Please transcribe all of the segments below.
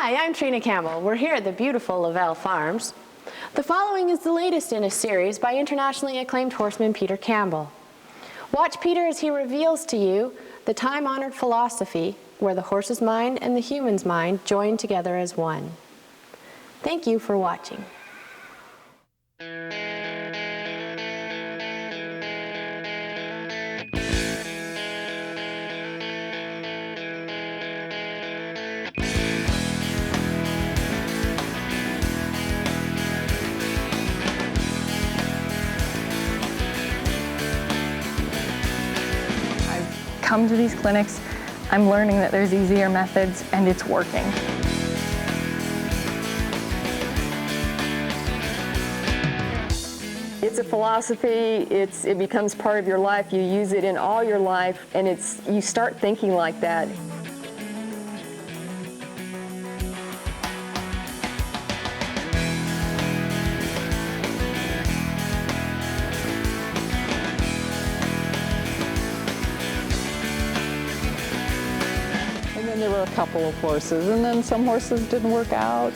Hi, I'm Trina Campbell. We're here at the beautiful Lavelle Farms. The following is the latest in a series by internationally acclaimed horseman Peter Campbell. Watch Peter as he reveals to you the time-honored philosophy where the horse's mind and the human's mind join together as one. Thank you for watching. Come to these clinics, I'm learning that there's easier methods and it's working. It's a philosophy, it becomes part of your life, you use it in all your life, and you start thinking like that. There were a couple of horses, and then some horses didn't work out,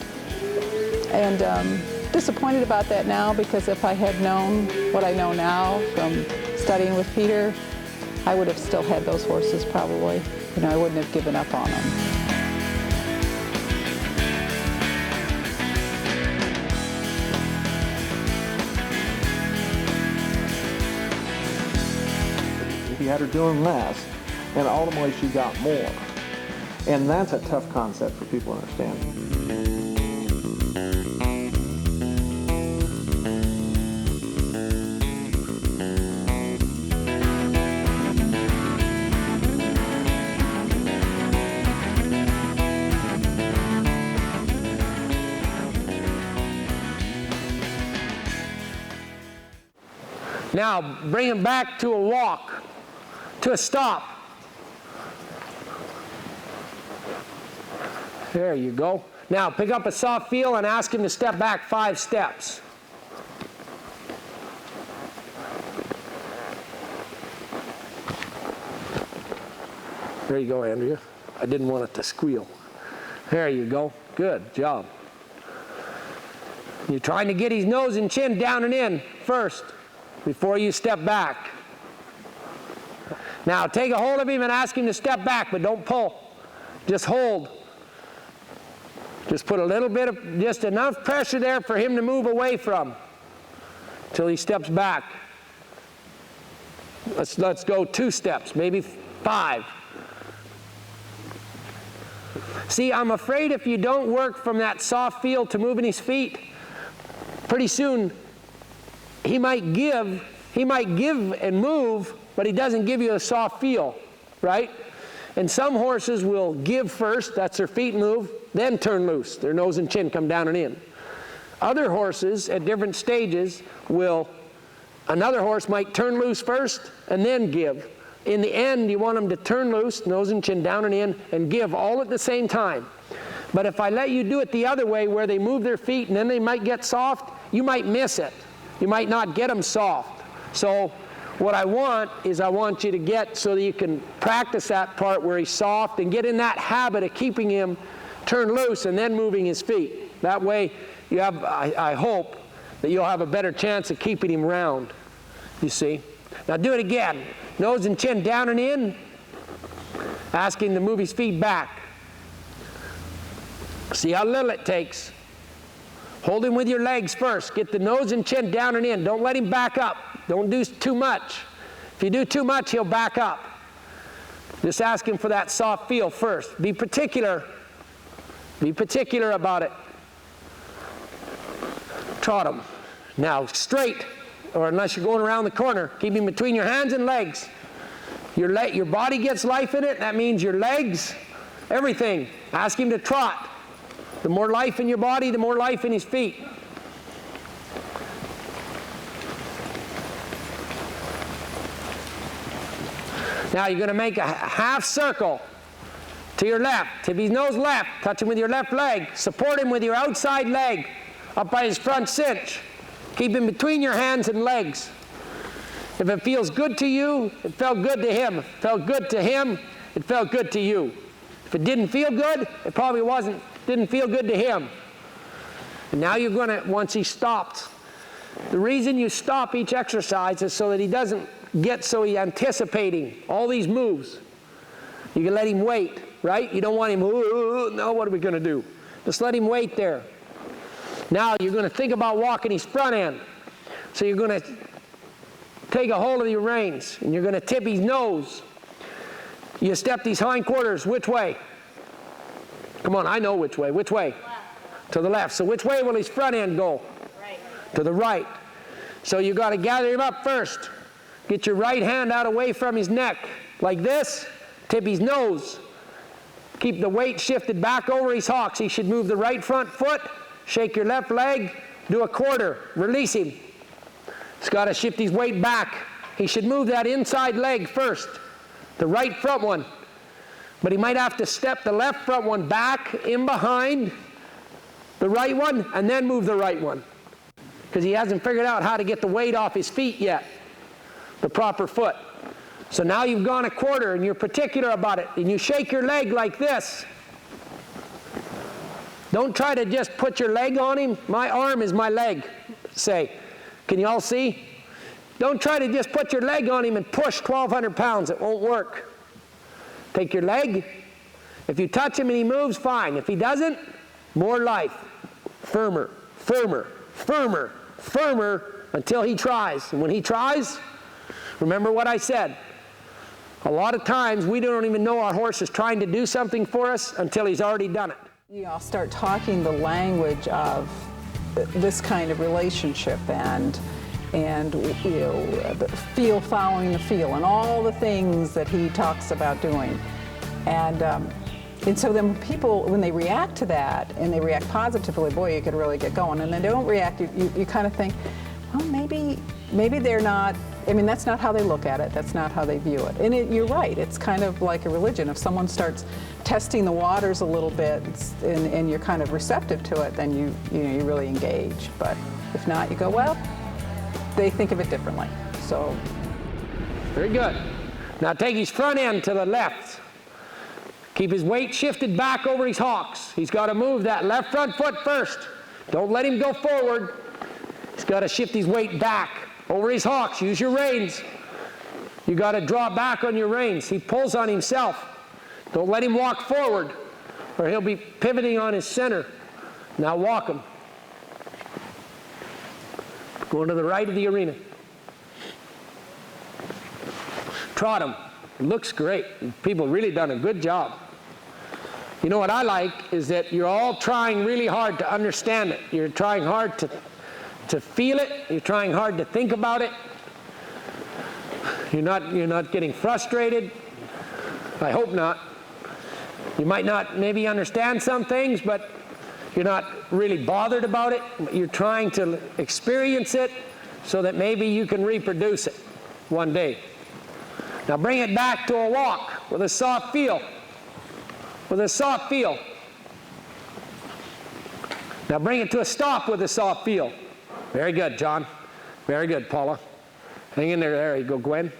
and disappointed about that now, because if I had known what I know now from studying with Peter, I would have still had those horses probably. You know, I wouldn't have given up on them. He had her doing less, and ultimately she got more. And that's a tough concept for people to understand. Now, bring him back to a walk, to a stop. There you go. Now pick up a soft feel and ask him to step back 5 steps. There you go, Andrea. I didn't want it to squeal. There you go. Good job. You're trying to get his nose and chin down and in first before you step back. Now take a hold of him and ask him to step back, but don't pull. Just hold. Just put a little bit of, just enough pressure there for him to move away from till he steps back. Let's go 2 steps, maybe 5. See, I'm afraid if you don't work from that soft feel to moving his feet, pretty soon he might give and move, but he doesn't give you a soft feel, right? And some horses will give first, that's their feet move, then turn loose. Their nose and chin come down and in. Other horses at different stages another horse might turn loose first and then give. In the end, you want them to turn loose, nose and chin down and in, and give all at the same time. But if I let you do it the other way, where they move their feet and then they might get soft, you might miss it. You might not get them soft. So what I want you to get so that you can practice that part where he's soft and get in that habit of keeping him turned loose and then moving his feet. That way you have, I hope, that you'll have a better chance of keeping him round, you see. Now do it again. Nose and chin down and in. Ask him to move his feet back. See how little it takes. Hold him with your legs first. Get the nose and chin down and in. Don't let him back up. Don't do too much. If you do too much, he'll back up. Just ask him for that soft feel first. Be particular. Be particular about it. Trot him. Now straight, or unless you're going around the corner, keep him between your hands and legs. Your body gets life in it. That means your legs, everything. Ask him to trot. The more life in your body, the more life in his feet. Now you're going to make a half circle to your left. Tip his nose left. Touch him with your left leg. Support him with your outside leg up by his front cinch. Keep him between your hands and legs. If it feels good to you, it felt good to him. If it felt good to him, it felt good to you. If it didn't feel good, it probably wasn't didn't feel good to him. And now you're going to, once he stopped, the reason you stop each exercise is so that he doesn't get so he's anticipating all these moves. You can let him wait, right? You don't want him, no, what are we going to do? Just let him wait there. Now you're going to think about walking his front end. So you're going to take a hold of your reins, and you're going to tip his nose. You step these hindquarters, which way? Come on, I know which way. Which way? Left. To the left. So which way will his front end go? Right. To the right. So you got to gather him up first. Get your right hand out away from his neck, like this. Tip his nose. Keep the weight shifted back over his hocks. He should move the right front foot. Shake your left leg. Do a quarter. Release him. He's got to shift his weight back. He should move that inside leg first, the right front one. But he might have to step the left front one back in behind the right one and then move the right one, because he hasn't figured out how to get the weight off his feet yet, the proper foot. So now you've gone a quarter and you're particular about it, and you shake your leg like this. Don't try to just put your leg on him. My arm is my leg, say. Can you all see? Don't try to just put your leg on him and push 1,200 pounds. It won't work. Take your leg. If you touch him and he moves, fine. If he doesn't, more life. Firmer, firmer, firmer, firmer until he tries. And when he tries, remember what I said. A lot of times we don't even know our horse is trying to do something for us until he's already done it. You all start talking the language of this kind of relationship and you know, the feel following the feel and all the things that he talks about doing. And so then people, when they react to that and they react positively, boy, you could really get going. And they don't react, you kind of think, well, maybe they're not, I mean, that's not how they look at it. That's not how they view it. And you're right. It's kind of like a religion. If someone starts testing the waters a little bit and you're kind of receptive to it, then you really engage. But if not, you go, well, they think of it differently. So. Very good. Now take his front end to the left. Keep his weight shifted back over his hocks. He's got to move that left front foot first. Don't let him go forward. He's got to shift his weight back over his hocks. Use your reins. You got to draw back on your reins. He pulls on himself. Don't let him walk forward, or he'll be pivoting on his center. Now walk him. Going to the right of the arena. Trot him. It looks great. People really done a good job. You know what I like is that you're all trying really hard to understand it. You're trying hard to feel it. You're trying hard to think about it. You're not getting frustrated. I hope not. You might not maybe understand some things, but you're not really bothered about it. You're trying to experience it so that maybe you can reproduce it one day. Now bring it back to a walk with a soft feel. With a soft feel. Now bring it to a stop with a soft feel. Very good, John. Very good, Paula. Hang in there. There you go, Gwen.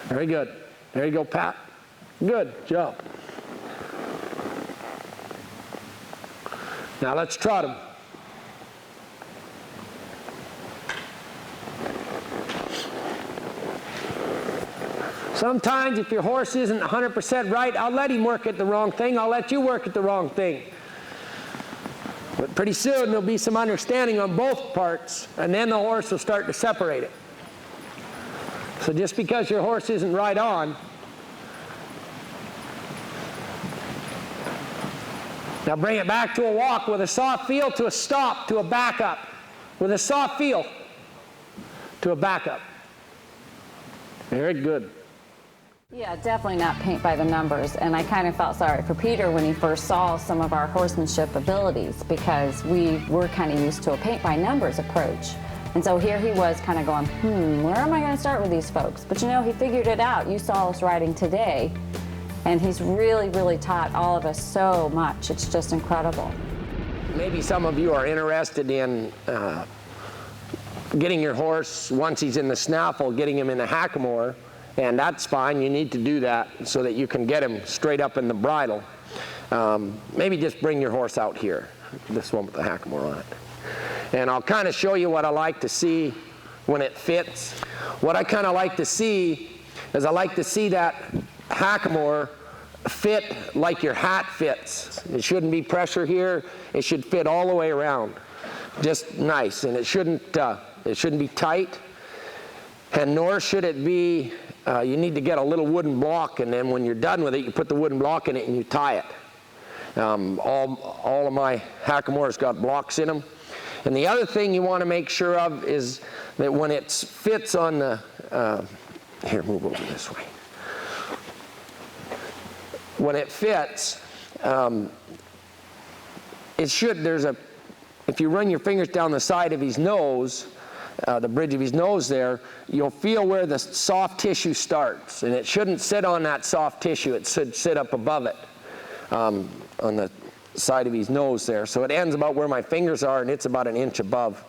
Very good. There you go, Pat. Good job. Now let's trot him. Sometimes if your horse isn't 100% right, I'll let him work at the wrong thing. I'll let you work at the wrong thing. But pretty soon there'll be some understanding on both parts, and then the horse will start to separate it. So just because your horse isn't right on, now bring it back to a walk with a soft feel to a stop, to a backup. With a soft feel to a backup. Very good. Yeah, definitely not paint by the numbers. And I kind of felt sorry for Peter when he first saw some of our horsemanship abilities, because we were kind of used to a paint by numbers approach. And so here he was kind of going, where am I going to start with these folks? But you know, he figured it out. You saw us riding today, and he's really, really taught all of us so much. It's just incredible. Maybe some of you are interested in getting your horse, once he's in the snaffle, getting him in the hackamore And that's fine. You need to do that so that you can get him straight up in the bridle. Maybe just bring your horse out here, this one with the hackamore on it. And I'll kind of show you what I like to see when it fits. What I kind of like to see is I like to see that hackamore fit like your hat fits. It shouldn't be pressure here. It should fit all the way around. Just nice. And it shouldn't be tight. And nor should it be, you need to get a little wooden block, and then when you're done with it, you put the wooden block in it and you tie it. All of my hackamores got blocks in them. And the other thing you want to make sure of is that when it fits on the, here, move over this way. When it fits, it should, if you run your fingers down the side of his nose, the bridge of his nose there, you'll feel where the soft tissue starts. And it shouldn't sit on that soft tissue. It should sit up above it on the side of his nose there. So it ends about where my fingers are, and it's about an inch above.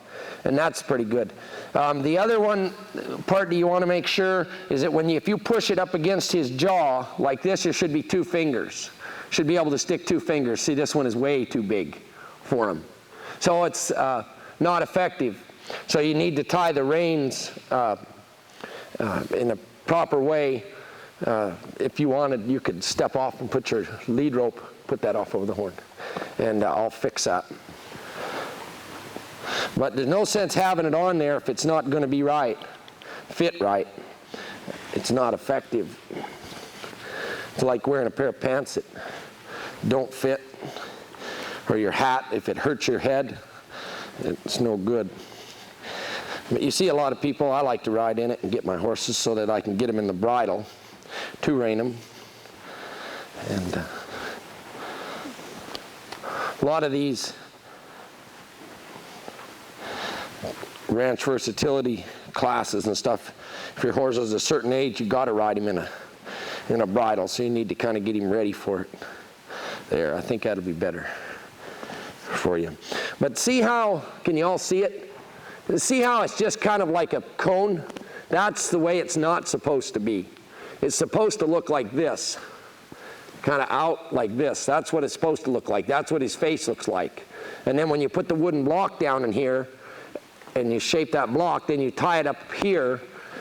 And that's pretty good. The other part that you want to make sure is that if you push it up against his jaw like this, there should be 2 fingers. Should be able to stick 2 fingers. See, this one is way too big for him. So it's not effective. So you need to tie the reins in a proper way. If you wanted, you could step off and put your lead rope, put that off over the horn, and I'll fix that. But there's no sense having it on there if it's not going to be fit right. It's not effective. It's like wearing a pair of pants that don't fit, or your hat, if it hurts your head, it's no good. But you see a lot of people, I like to ride in it and get my horses so that I can get them in the bridle to rein them. And a lot of these ranch versatility classes and stuff, if your horse is a certain age, you've got to ride him in a bridle, so you need to kind of get him ready for it. There, I think that'll be better for you. But see how, can you all see it? See how it's just kind of like a cone? That's the way it's not supposed to be. It's supposed to look like this, kind of out like this. That's what it's supposed to look like. That's what his face looks like. And then when you put the wooden block down in here, and you shape that block, then you tie it up here,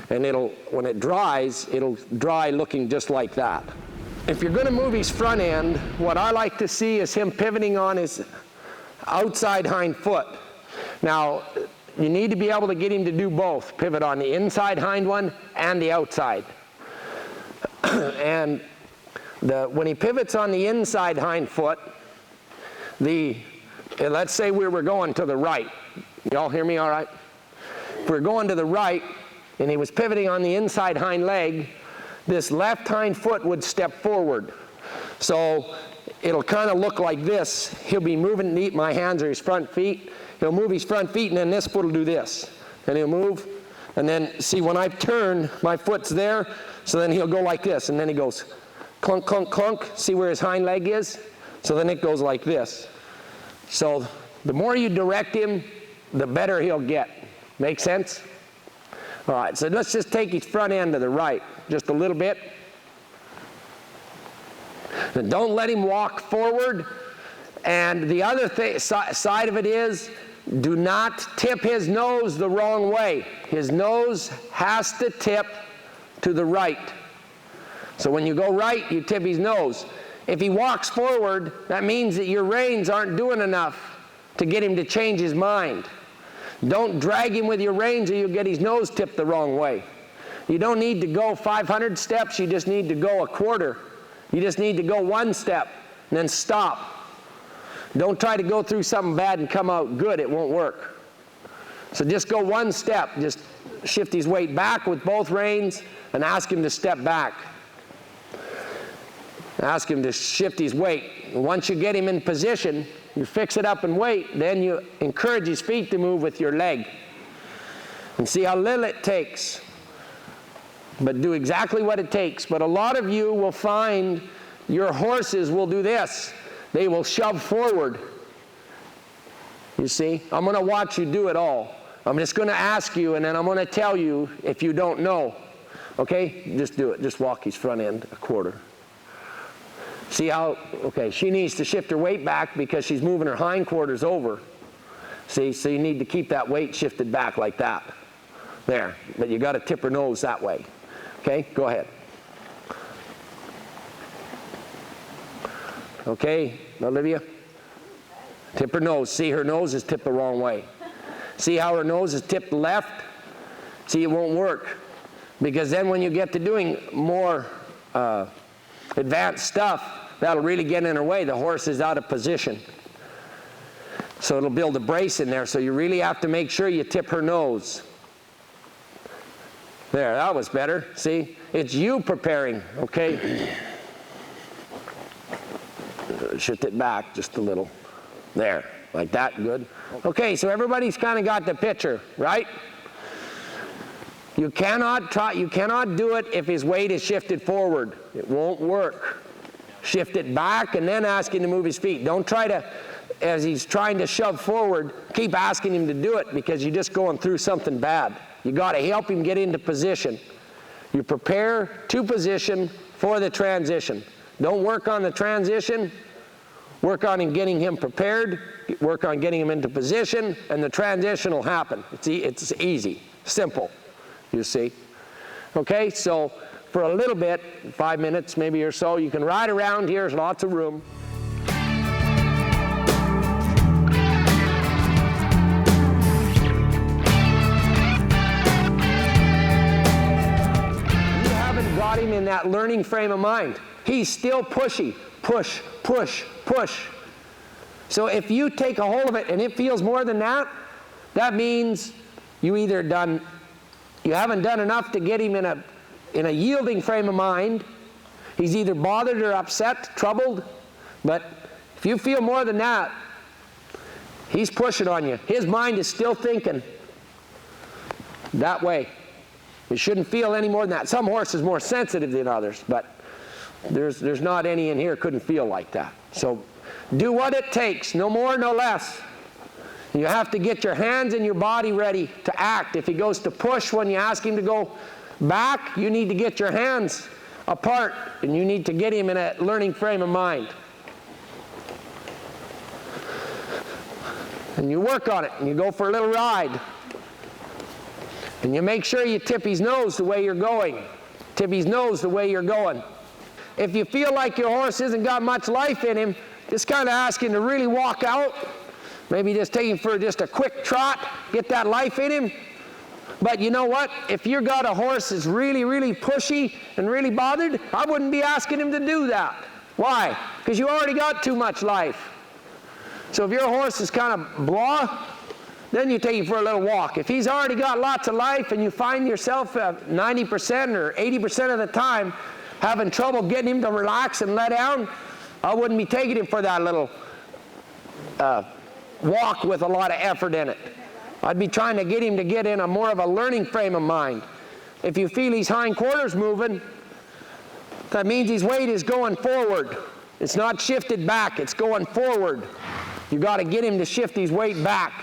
and when it dries, it'll dry looking just like that. If you're going to move his front end, what I like to see is him pivoting on his outside hind foot. Now, you need to be able to get him to do both, pivot on the inside hind one and the outside. And when he pivots on the inside hind foot, let's say we were going to the right. Y'all hear me all right? If we're going to the right and he was pivoting on the inside hind leg, this left hind foot would step forward. So it'll kind of look like this. He'll be moving, my hands are his front feet. He'll move his front feet, and then this foot will do this. And he'll move, and then see when I turn, my foot's there, so then he'll go like this, and then he goes clunk, clunk, clunk. See where his hind leg is? So then it goes like this. So the more you direct him, the better he'll get. Make sense? All right, so let's just take his front end to the right just a little bit. And don't let him walk forward. And the other side of it is, do not tip his nose the wrong way. His nose has to tip to the right. So when you go right, you tip his nose. If he walks forward, that means that your reins aren't doing enough to get him to change his mind. Don't drag him with your reins or you'll get his nose tipped the wrong way. You don't need to go 500 steps, you just need to go a quarter. You just need to go 1 step and then stop. Don't try to go through something bad and come out good, it won't work. So just go 1 step, just shift his weight back with both reins and ask him to step back. Ask him to shift his weight. And once you get him in position, you fix it up and wait, then you encourage his feet to move with your leg. And see how little it takes. But do exactly what it takes. But a lot of you will find your horses will do this. They will shove forward. You see? I'm going to watch you do it all. I'm just going to ask you, and then I'm going to tell you if you don't know. Okay, just do it. Just walk his front end a quarter. See how, okay, she needs to shift her weight back because she's moving her hindquarters over. See, so you need to keep that weight shifted back like that. There, but you got to tip her nose that way. Okay, go ahead. Okay, Olivia? Tip her nose. See, her nose is tipped the wrong way. See how her nose is tipped left? See, it won't work. Because then when you get to doing more advanced stuff, that'll really get in her way. The horse is out of position. So it'll build a brace in there. So you really have to make sure you tip her nose. There, that was better. See, it's you preparing, okay? Shift it back just a little. There, like that, good. Okay, so everybody's kind of got the picture, right? You cannot do it if his weight is shifted forward. It won't work. Shift it back and then ask him to move his feet. Don't try to, as he's trying to shove forward, keep asking him to do it because you're just going through something bad. You got to help him get into position. You prepare to position for the transition. Don't work on the transition. Work on getting him prepared. Work on getting him into position, and the transition will happen. It's easy, simple, you see. Okay, so for a little bit, 5 minutes maybe or so, you can ride around here. There's lots of room. Got him in that learning frame of mind. He's still pushy. Push, push, push. So if you take a hold of it and it feels more than that, that means you haven't done enough to get him in a yielding frame of mind. He's either bothered or upset, troubled. But if you feel more than that, he's pushing on you. His mind is still thinking that way. You shouldn't feel any more than that. Some horses are more sensitive than others, but there's not any in here couldn't feel like that. So do what it takes, no more, no less. You have to get your hands and your body ready to act. If he goes to push when you ask him to go back, you need to get your hands apart, and you need to get him in a learning frame of mind. And you work on it, and you go for a little ride. And you make sure you tip his nose the way you're going. Tip his nose the way you're going. If you feel like your horse hasn't got much life in him, just kind of ask him to really walk out. Maybe just take him for just a quick trot, get that life in him. But you know what? If you've got a horse that's really, really pushy and really bothered, I wouldn't be asking him to do that. Why? Because you already got too much life. So if your horse is kind of blah, then you take him for a little walk. If he's already got lots of life and you find yourself 90% or 80% of the time having trouble getting him to relax and let down, I wouldn't be taking him for that little walk with a lot of effort in it. I'd be trying to get him to get in a more of a learning frame of mind. If you feel his hindquarters moving, that means his weight is going forward. It's not shifted back, it's going forward. You got to get him to shift his weight back.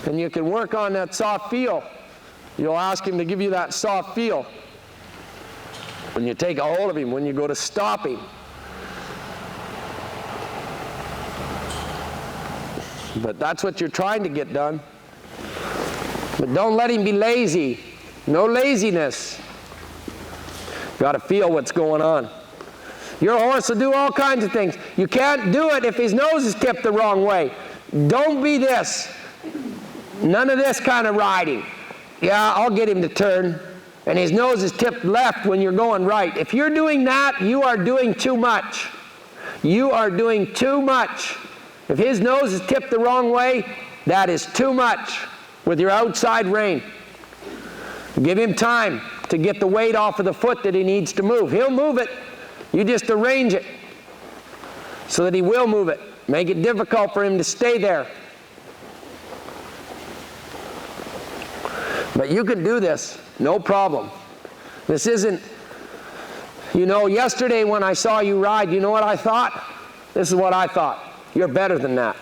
And you can work on that soft feel. You'll ask him to give you that soft feel when you take a hold of him, when you go to stop him. But that's what you're trying to get done. But don't let him be lazy. No laziness. Got to feel what's going on. Your horse will do all kinds of things. You can't do it if his nose is tipped the wrong way. Don't be this. None of this kind of riding. Yeah, I'll get him to turn. And his nose is tipped left when you're going right. If you're doing that, you are doing too much. You are doing too much. If his nose is tipped the wrong way, that is too much with your outside rein. Give him time to get the weight off of the foot that he needs to move. He'll move it. You just arrange it so that he will move it. Make it difficult for him to stay there. But you can do this, no problem. This isn't, yesterday when I saw you ride, you know what I thought? This is what I thought. You're better than that.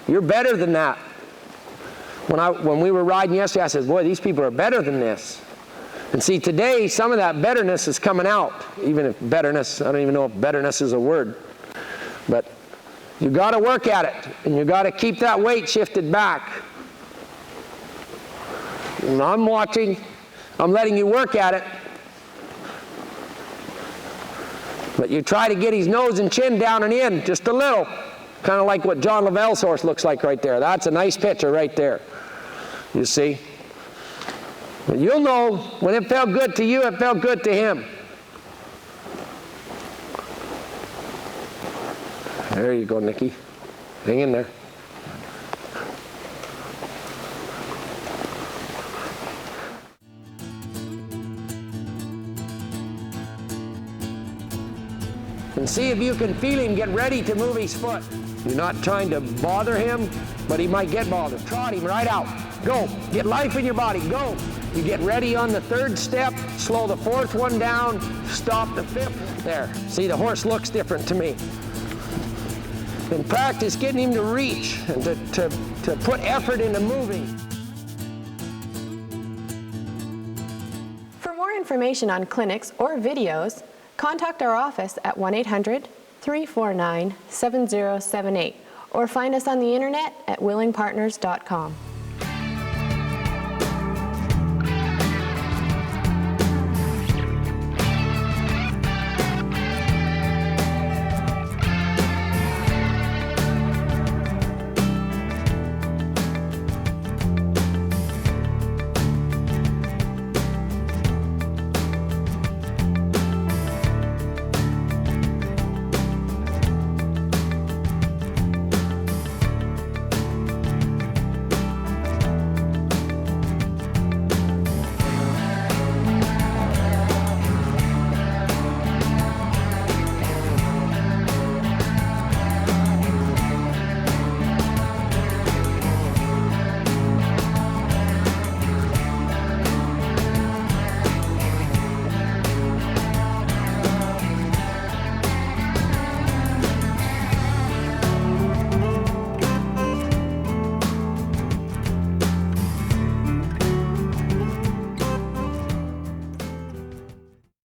You're better than that. When we were riding yesterday, I said, boy, these people are better than this. And see, today, some of that betterness is coming out. Even if betterness, I don't even know if betterness is a word. But you got to work at it, and you got to keep that weight shifted back. And I'm watching. I'm letting you work at it. But you try to get his nose and chin down and in just a little. Kind of like what John Lavell's horse looks like right there. That's a nice picture right there. You see? But you'll know when it felt good to you, it felt good to him. There you go, Nikki. Hang in there. And see if you can feel him get ready to move his foot. You're not trying to bother him, but he might get bothered. Trot him right out. Go. Get life in your body. Go. You get ready on the third step, slow the fourth one down, stop the fifth. There. See, the horse looks different to me. And practice getting him to reach and to put effort into moving. For more information on clinics or videos, contact our office at 1-800-349-7078 or find us on the internet at willingpartners.com.